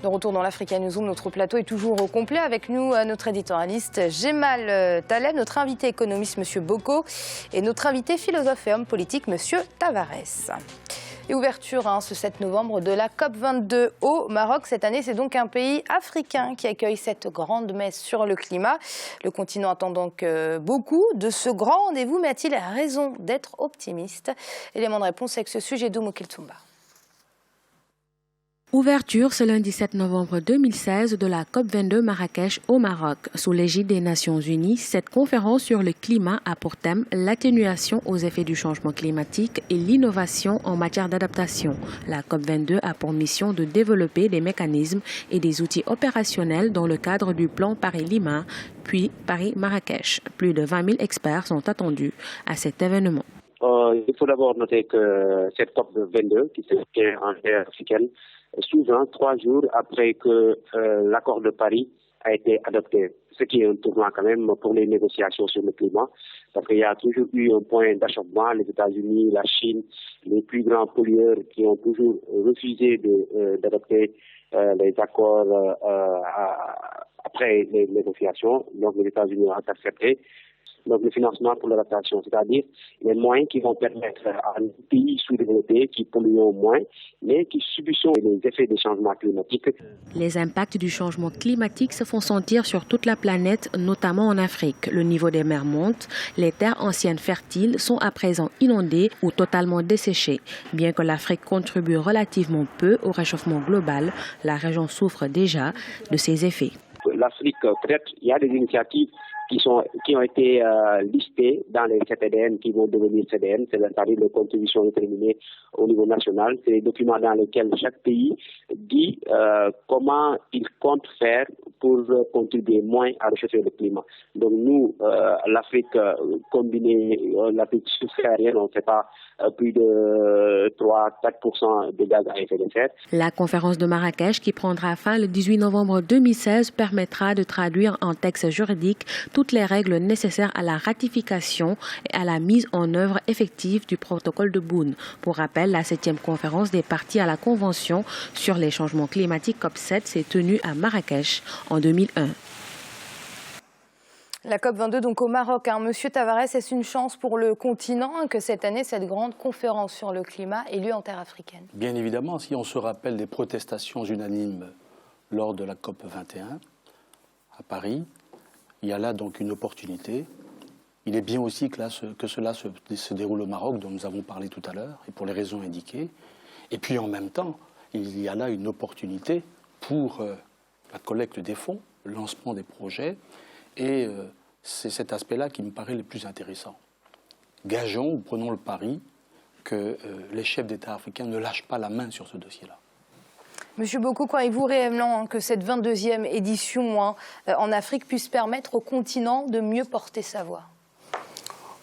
De retour dans l'Africa Newsroom, notre plateau est toujours au complet. Avec nous, notre éditorialiste Jemal Taleb, notre invité économiste, M. Boko, et notre invité philosophe et homme politique, M. Tavares. Et ouverture ce 7 novembre de la COP22 au Maroc. Cette année, c'est donc un pays africain qui accueille cette grande messe sur le climat. Le continent attend donc beaucoup de ce grand rendez-vous, mais a-t-il raison d'être optimiste? Élément de réponse avec ce sujet d'Oumokil Toumba. Ouverture ce lundi 7 novembre 2016 de la COP22 Marrakech au Maroc. Sous l'égide des Nations Unies, cette conférence sur le climat a pour thème l'atténuation aux effets du changement climatique et l'innovation en matière d'adaptation. La COP22 a pour mission de développer des mécanismes et des outils opérationnels dans le cadre du plan Paris-Lima, puis Paris-Marrakech. Plus de 20 000 experts sont attendus à cet événement. Il faut d'abord noter que cette COP22, qui se tient en terre africaine, souvent 3 jours après que l'accord de Paris a été adopté, ce qui est un tournant quand même pour les négociations sur le climat, parce qu'il y a toujours eu un point d'achoppement, les États-Unis, la Chine, les plus grands pollueurs qui ont toujours refusé d'adopter les accords après les négociations, donc les États-Unis ont accepté. Donc le financement pour l'adaptation, c'est-à-dire les moyens qui vont permettre à un pays sous-développé qui polluent moins, mais qui subissent les effets des changements climatiques. Les impacts du changement climatique se font sentir sur toute la planète, notamment en Afrique. Le niveau des mers monte, les terres anciennes fertiles sont à présent inondées ou totalement desséchées. Bien que l'Afrique contribue relativement peu au réchauffement global, la région souffre déjà de ses effets. L'Afrique, peut-être, il y a des initiatives qui ont été listées dans les CPDN qui vont devenir CDN, c'est-à-dire les contributions déterminées au niveau national. C'est des documents dans lesquels chaque pays dit comment il compte faire pour contribuer moins à réchauffer le climat. Donc nous, l'Afrique combinée, l'Afrique subsaharienne, on ne fait pas plus de 3-4% de gaz à effet de serre. La conférence de Marrakech, qui prendra fin le 18 novembre 2016, permettra de traduire en texte juridique toutes les règles nécessaires à la ratification et à la mise en œuvre effective du protocole de Bonn. Pour rappel, la 7e conférence des parties à la Convention sur les changements climatiques COP7 s'est tenue à Marrakech en 2001. La COP22 donc au Maroc. Monsieur Tavares, est-ce une chance pour le continent que cette année, cette grande conférence sur le climat ait lieu en terre africaine? Bien évidemment, si on se rappelle des protestations unanimes lors de la COP21 à Paris, il y a là donc une opportunité. Il est bien aussi que cela se déroule au Maroc, dont nous avons parlé tout à l'heure, et pour les raisons indiquées. Et puis en même temps, il y a là une opportunité pour la collecte des fonds, le lancement des projets, et c'est cet aspect-là qui me paraît le plus intéressant. Gageons ou prenons le pari que les chefs d'État africains ne lâchent pas la main sur ce dossier-là. Monsieur Boko, croyez-vous réellement que cette 22e édition en Afrique puisse permettre au continent de mieux porter sa voix?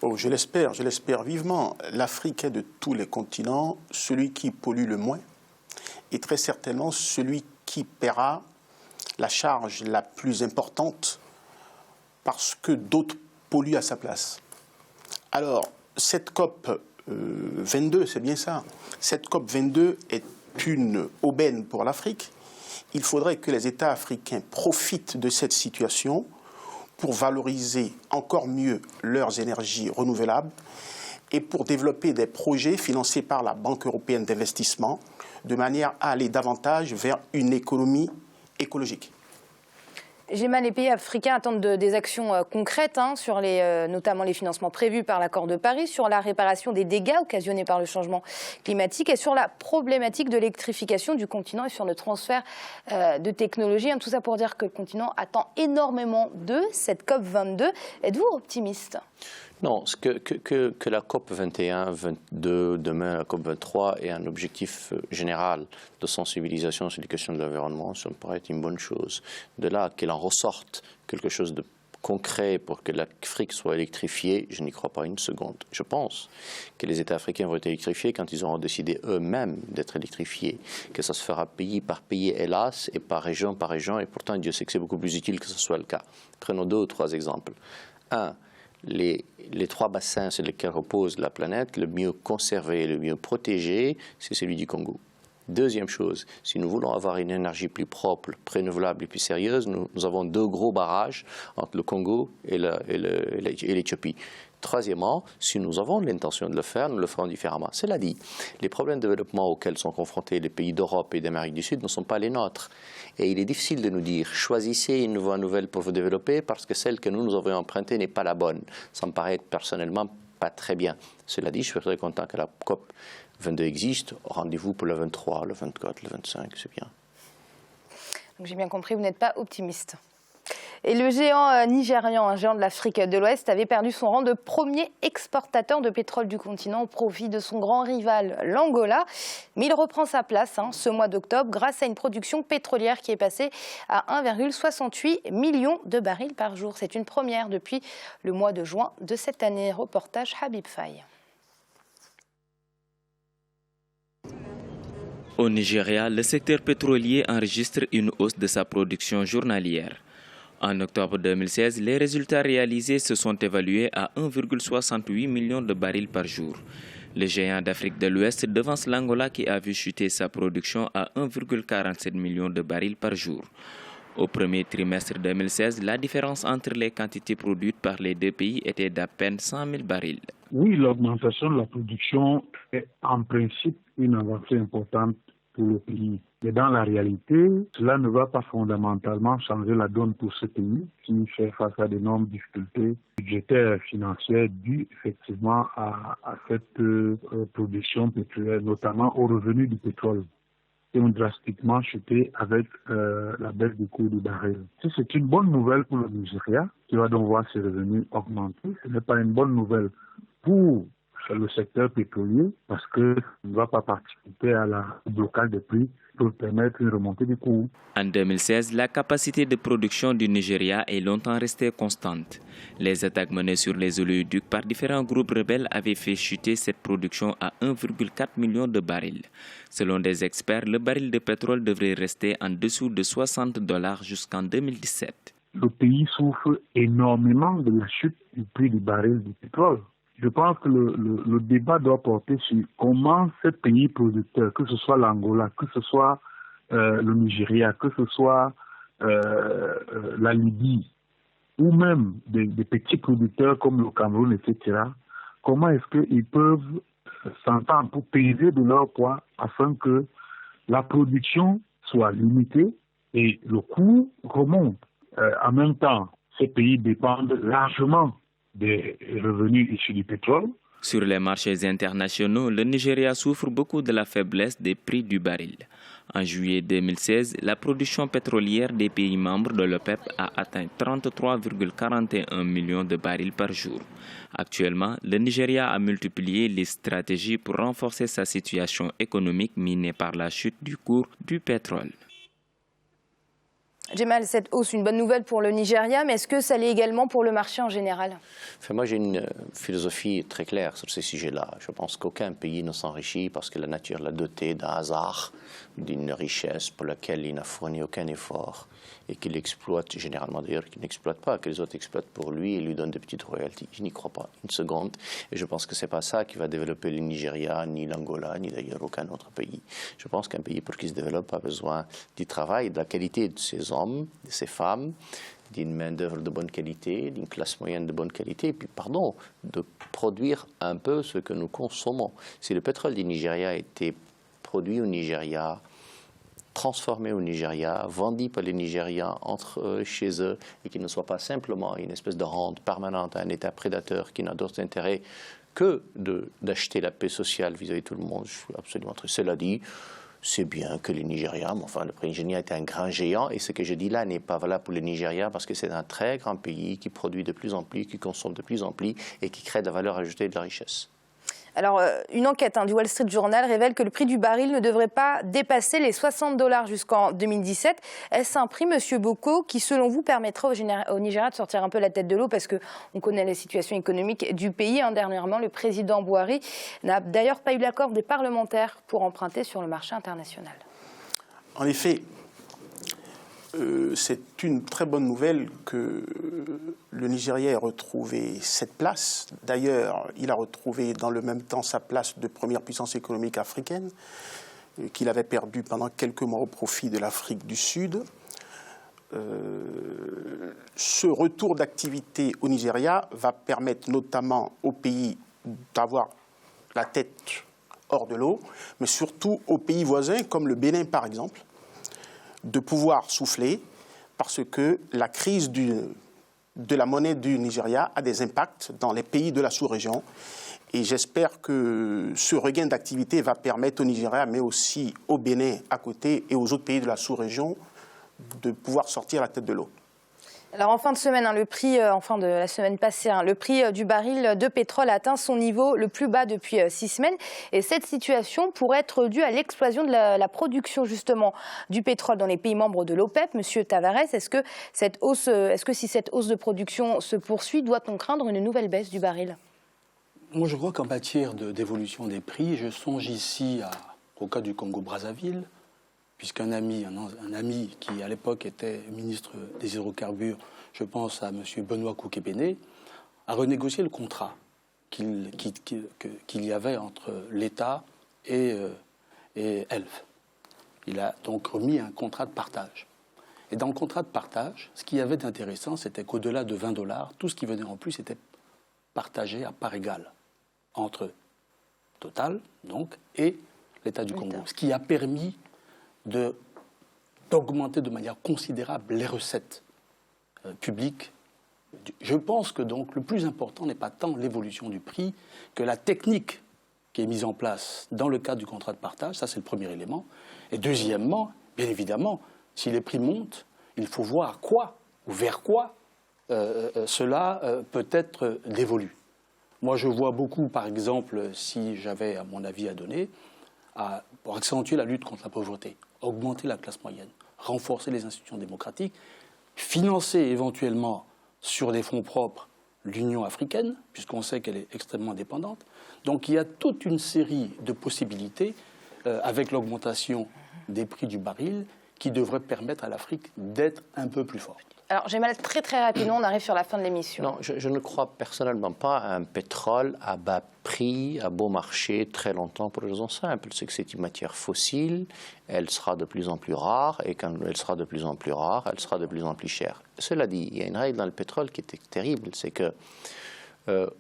Oh, je l'espère vivement. L'Afrique est de tous les continents celui qui pollue le moins et très certainement celui qui paiera la charge la plus importante parce que d'autres polluent à sa place. Alors, cette COP 22, c'est bien ça. Cette COP 22 est une aubaine pour l'Afrique. Il faudrait que les États africains profitent de cette situation pour valoriser encore mieux leurs énergies renouvelables et pour développer des projets financés par la Banque européenne d'investissement de manière à aller davantage vers une économie écologique. Les pays africains attendent des actions concrètes sur notamment les financements prévus par l'accord de Paris, sur la réparation des dégâts occasionnés par le changement climatique et sur la problématique de l'électrification du continent et sur le transfert de technologies. Tout ça pour dire que le continent attend énormément de cette COP 22. Êtes-vous optimiste ? Non, que la COP 21, 22, demain la COP 23 ait un objectif général de sensibilisation sur les questions de l'environnement, ça me paraît être une bonne chose. De là qu'il en ressorte quelque chose de concret pour que l'Afrique soit électrifiée, je n'y crois pas une seconde. Je pense que les États africains vont être électrifiés quand ils auront décidé eux-mêmes d'être électrifiés, que ça se fera pays par pays, hélas, et par région, et pourtant Dieu sait que c'est beaucoup plus utile que ce soit le cas. Prenons 2 ou 3 exemples. Un, les 3 bassins sur lesquels repose la planète, le mieux conservé, le mieux protégé, c'est celui du Congo. Deuxième chose, si nous voulons avoir une énergie plus propre, renouvelable et plus sérieuse, nous avons 2 gros barrages entre le Congo et l'Éthiopie. Troisièmement, si nous avons l'intention de le faire, nous le ferons différemment. Cela dit, les problèmes de développement auxquels sont confrontés les pays d'Europe et d'Amérique du Sud ne sont pas les nôtres. Et il est difficile de nous dire, choisissez une voie nouvelle pour vous développer parce que celle que nous avons empruntée n'est pas la bonne. Ça me paraît personnellement pas très bien. Cela dit, je suis très content que la COP 22 existe. Rendez-vous pour le 23, le 24, le 25, c'est bien. Donc j'ai bien compris, vous n'êtes pas optimiste. Et le géant nigérian, un géant de l'Afrique de l'Ouest, avait perdu son rang de premier exportateur de pétrole du continent au profit de son grand rival, l'Angola. Mais il reprend sa place ce mois d'octobre grâce à une production pétrolière qui est passée à 1,68 million de barils par jour. C'est une première depuis le mois de juin de cette année. Reportage Habib Faye. Au Nigeria, le secteur pétrolier enregistre une hausse de sa production journalière. En octobre 2016, les résultats réalisés se sont évalués à 1,68 million de barils par jour. Le géant d'Afrique de l'Ouest devance l'Angola qui a vu chuter sa production à 1,47 million de barils par jour. Au premier trimestre 2016, la différence entre les quantités produites par les 2 pays était d'à peine 100 000 barils. Oui, l'augmentation de la production est en principe une avancée importante pour le pays. Mais dans la réalité, cela ne va pas fondamentalement changer la donne pour ce pays qui fait face à d'énormes difficultés budgétaires et financières dues effectivement à cette production pétrolière, notamment aux revenus du pétrole, qui ont drastiquement chuté avec la baisse du cours du baril. Si c'est une bonne nouvelle pour le Nigeria, qui va donc voir ses revenus augmenter, ce n'est pas une bonne nouvelle pour le secteur pétrolier parce que ne va pas participer à la blocage des prix pour permettre une remontée des coûts. En 2016, la capacité de production du Nigeria est longtemps restée constante. Les attaques menées sur les oléoducs par différents groupes rebelles avaient fait chuter cette production à 1,4 million de barils. Selon des experts, le baril de pétrole devrait rester en dessous de $60 jusqu'en 2017. Le pays souffre énormément de la chute du prix du baril du pétrole. Je pense que le débat doit porter sur comment ces pays producteurs, que ce soit l'Angola, que ce soit le Nigeria, que ce soit la Libye, ou même des petits producteurs comme le Cameroun, etc., comment est-ce qu'ils peuvent s'entendre pour peser de leur poids afin que la production soit limitée et le coût remonte. En même temps, ces pays dépendent largement des revenus issus du pétrole. Sur les marchés internationaux, le Nigeria souffre beaucoup de la faiblesse des prix du baril. En juillet 2016, la production pétrolière des pays membres de l'OPEP a atteint 33,41 millions de barils par jour. Actuellement, le Nigeria a multiplié les stratégies pour renforcer sa situation économique minée par la chute du cours du pétrole. Djemal, cette hausse, une bonne nouvelle pour le Nigeria, mais est-ce que ça l'est également pour le marché en général? Moi, j'ai une philosophie très claire sur ces sujets-là. Je pense qu'aucun pays ne s'enrichit parce que la nature l'a doté d'un hasard, d'une richesse pour laquelle il n'a fourni aucun effort et qu'il exploite, généralement d'ailleurs, qu'il n'exploite pas, que les autres exploitent pour lui et lui donnent des petites royalties. Je n'y crois pas une seconde. Et je pense que ce n'est pas ça qui va développer le Nigeria, ni l'Angola, ni d'ailleurs aucun autre pays. Je pense qu'un pays, pour qu'il se développe, a besoin du travail, de la qualité de ses hommes, de ses femmes, d'une main-d'œuvre de bonne qualité, d'une classe moyenne de bonne qualité, et puis, de produire un peu ce que nous consommons. Si le pétrole du Nigeria était produit au Nigeria, transformé au Nigeria, vendu par les Nigérians chez eux, et qu'il ne soit pas simplement une espèce de rente permanente à un État prédateur qui n'a d'autre intérêt que d'acheter la paix sociale vis-à-vis de tout le monde. Je suis absolument triste. Cela dit, c'est bien que les Nigérians, le Nigeria est un grand géant, et ce que je dis là n'est pas valable pour le Nigeria parce que c'est un très grand pays qui produit de plus en plus, qui consomme de plus en plus et qui crée de la valeur ajoutée et de la richesse. Alors, une enquête du Wall Street Journal révèle que le prix du baril ne devrait pas dépasser les $60 jusqu'en 2017. Est-ce un prix, Monsieur Boko, qui, selon vous, permettra au Nigeria de sortir un peu la tête de l'eau? Parce qu'on connaît la situation économique du pays. Dernièrement, le président Buhari n'a d'ailleurs pas eu l'accord des parlementaires pour emprunter sur le marché international. En effet, c'est une très bonne nouvelle que le Nigeria ait retrouvé cette place. D'ailleurs, il a retrouvé dans le même temps sa place de première puissance économique africaine. qu'il avait perdu pendant quelques mois au profit de l'Afrique du Sud. Ce retour d'activité au Nigeria va permettre notamment au pays d'avoir la tête hors de l'eau, mais surtout aux pays voisins comme le Bénin par exemple, de pouvoir souffler parce que la crise de la monnaie du Nigeria a des impacts dans les pays de la sous-région. Et j'espère que ce regain d'activité va permettre au Nigeria, mais aussi au Bénin à côté et aux autres pays de la sous-région de pouvoir sortir la tête de l'eau. Alors en fin de semaine, le prix, en fin de la semaine passée, le prix du baril de pétrole a atteint son niveau le plus bas depuis 6 semaines. Et cette situation pourrait être due à l'explosion de la production justement du pétrole dans les pays membres de l'OPEP. Monsieur Tavares, est-ce que si cette hausse de production se poursuit, doit-on craindre une nouvelle baisse du baril? Moi, je crois qu'en matière d'évolution des prix, je songe ici au cas du Congo-Brazzaville, puisqu'un ami qui, à l'époque, était ministre des hydrocarbures, je pense à M. Benoît Koukébéné, a renégocié le contrat qu'il y avait entre l'État et Elf. Il a donc remis un contrat de partage. Et dans le contrat de partage, ce qu'il y avait d'intéressant, c'était qu'au-delà de 20 $, tout ce qui venait en plus était partagé à part égale entre Total, donc, et l'État du Congo. Ce qui a permis d'augmenter de manière considérable les recettes publiques. Je pense que donc le plus important n'est pas tant l'évolution du prix que la technique qui est mise en place dans le cadre du contrat de partage. Ça, c'est le premier élément. Et deuxièmement, bien évidemment, si les prix montent, il faut voir quoi ou vers quoi cela peut être dévolu. Moi, je vois beaucoup, par exemple, si j'avais à mon avis à donner, pour accentuer la lutte contre la pauvreté, augmenter la classe moyenne, renforcer les institutions démocratiques, financer éventuellement sur des fonds propres l'Union africaine, puisqu'on sait qu'elle est extrêmement dépendante. Donc il y a toute une série de possibilités avec l'augmentation des prix du baril qui devraient permettre à l'Afrique d'être un peu plus forte. Alors, Gemal, très rapidement, on arrive sur la fin de l'émission. Non, je ne crois personnellement pas à un pétrole à bas prix, à bon marché, très longtemps pour une raison simple. C'est que c'est une matière fossile, elle sera de plus en plus rare, et quand elle sera de plus en plus rare, elle sera de plus en plus chère. Cela dit, il y a une règle dans le pétrole qui est terrible, c'est que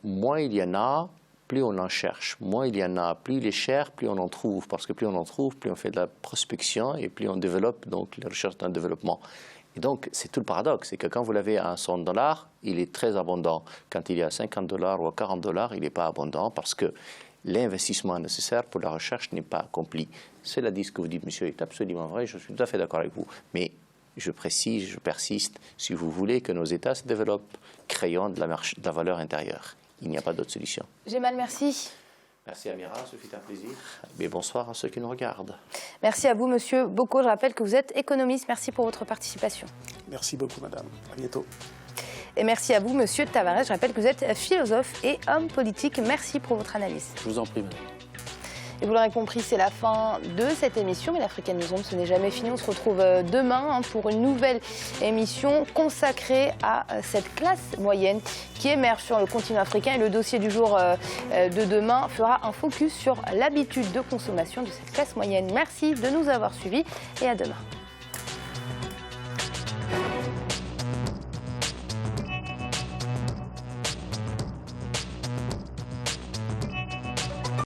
moins il y en a, plus on en cherche. Moins il y en a, plus il est cher, plus on en trouve. Parce que plus on en trouve, plus on fait de la prospection et plus on développe donc les recherches d'un développement. Et donc, c'est tout le paradoxe, c'est que quand vous l'avez à $100, il est très abondant. Quand il est à $50 ou à $40, il n'est pas abondant parce que l'investissement nécessaire pour la recherche n'est pas accompli. Cela dit, ce que vous dites, monsieur, est absolument vrai, je suis tout à fait d'accord avec vous. Mais je précise, je persiste, si vous voulez que nos États se développent, créons de la valeur intérieure. Il n'y a pas d'autre solution. Gemal, merci. Merci Amira, ce fut un plaisir. Et bonsoir à ceux qui nous regardent. Merci à vous, monsieur Boko. Je rappelle que vous êtes économiste. Merci pour votre participation. Merci beaucoup, madame. À bientôt. Et merci à vous, monsieur Tavares. Je rappelle que vous êtes philosophe et homme politique. Merci pour votre analyse. Je vous en prie, madame. Et vous l'aurez compris, c'est la fin de cette émission, mais l'African Newsroom, ce n'est jamais fini. On se retrouve demain pour une nouvelle émission consacrée à cette classe moyenne qui émerge sur le continent africain. Et le dossier du jour de demain fera un focus sur l'habitude de consommation de cette classe moyenne. Merci de nous avoir suivis et à demain.